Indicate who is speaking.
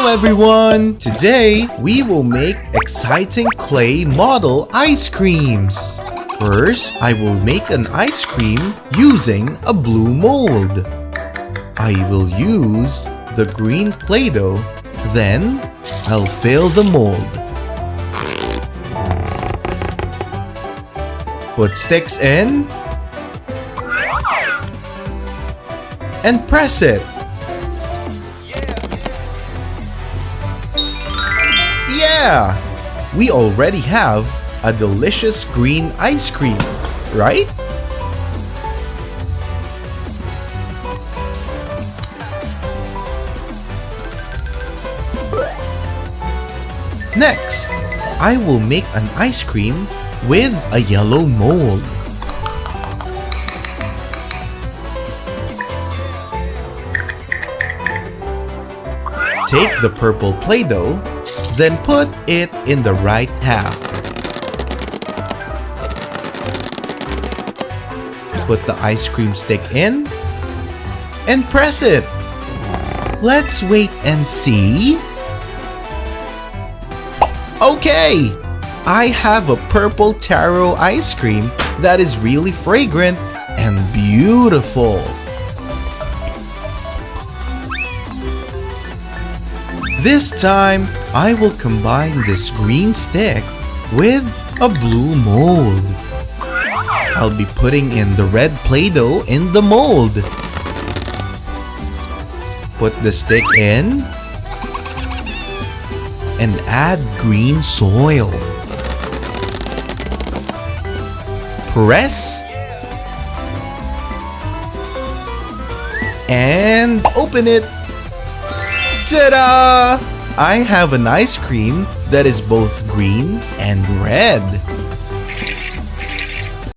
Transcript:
Speaker 1: Hello everyone! Today, we will make exciting clay model ice creams. First, I will make an ice cream using a blue mold. I will use the green Play-Doh. Then, I'll fill the mold. Put sticks in and press it. Yeah! We already have a delicious green ice cream, right? Next, I will make an ice cream with a yellow mold. Take the purple Play-Doh, then put it in the right half. Put the ice cream stick in and press it. Let's wait and see. Okay! I have a purple taro ice cream that is really fragrant and beautiful. This time, I will combine this green stick with a blue mold. I'll be putting in the red Play-Doh in the mold. Put the stick in and add green soil. Press and open it. Ta-da! I have an ice cream that is both green and red.